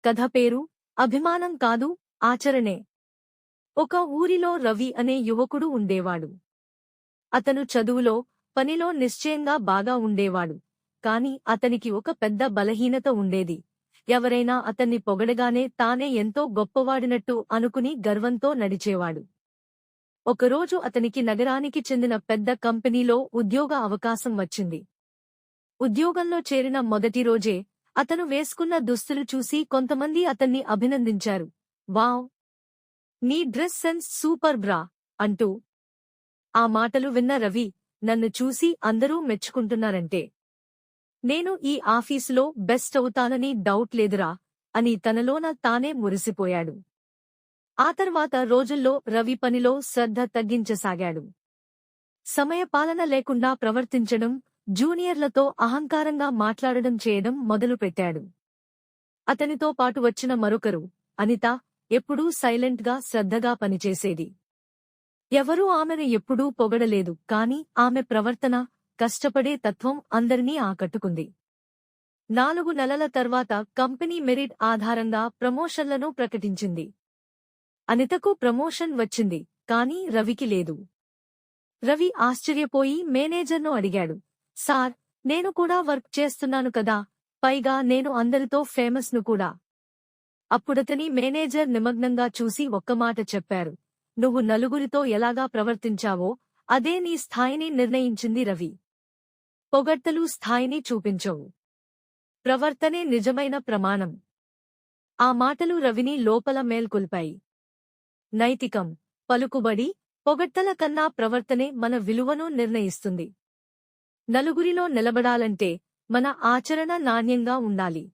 కథ పేరు అభిమానం కాదు, ఆచరణే. ఒక ఊరిలో రవి అనే యువకుడు ఉండేవాడు. అతను చదువులో, పనిలో నిశ్చయంగా బాగా ఉండేవాడు. కాని అతనికి ఒక పెద్ద బలహీనత ఉండేది. ఎవరైనా అతన్ని పొగడగానే తానే ఎంతో గొప్పవాడినట్టు అనుకుని గర్వంతో నడిచేవాడు. ఒకరోజు అతనికి నగరానికి చెందిన పెద్ద కంపెనీలో ఉద్యోగ అవకాశం వచ్చింది. ఉద్యోగంలో చేరిన మొదటి రోజే అతను వేసుకున్న దుస్తులు చూసి కొంతమంది అతన్ని అభినందించారు. వావ్! నీ డ్రెస్ సెన్స్ సూపర్ బ్రా! అంటూ. ఆ మాటలు విన్న రవి, నన్ను చూసి అందరూ మెచ్చుకుంటున్నారంటే నేను ఈ ఆఫీసులో బెస్ట్ అవుతానని డౌట్ లేదురా అని తనలోన తానే మురిసిపోయాడు. ఆ తర్వాత రోజుల్లో రవి పనిలో శ్రద్ధ తగ్గించసాగాడు. సమయపాలన లేకుండా ప్రవర్తించడం, జూనియర్లతో అహంకారంగా మాట్లాడడం చేయడం మొదలుపెట్టాడు. అతనితో పాటు వచ్చిన మరొకరు, అనిత, ఎప్పుడూ సైలెంట్గా శ్రద్ధగా పనిచేసేది. ఎవరూ ఆమెను ఎప్పుడూ పొగడలేదు, కాని ఆమె ప్రవర్తన, కష్టపడే తత్వం అందరినీ ఆకట్టుకుంది. 4 నెలల తర్వాత కంపెనీ మెరిట్ ఆధారంగా ప్రమోషన్లను ప్రకటించింది. అనితకు ప్రమోషన్ వచ్చింది, కాని రవికి లేదు. రవి ఆశ్చర్యపోయి మేనేజర్ను అడిగాడు, సార్, నేను కూడా వర్క్ చేస్తున్నాను కదా, పైగా నేను అందరితో ఫేమస్ను కూడా. అప్పుడతని మేనేజర్ నిమగ్నంగా చూసి ఒక్క మాట చెప్పారు, నువ్వు నలుగురితో ఎలాగా ప్రవర్తించావో అదే నీ స్థాయిని నిర్ణయించింది రవి. పొగడ్తలు స్థాయిని చూపించవు. ప్రవర్తనే నిజమైన ప్రమాణం. ఆ మాటలు రవిని లోపల మేల్కొల్పాయి. నైతికం, పలుకుబడి, పొగడ్తల కన్నా ప్రవర్తనే మన విలువను నిర్ణయిస్తుంది. నలుగురిలో నిలబడాలంటే మన ఆచరణ నాణ్యంగా ఉండాలి.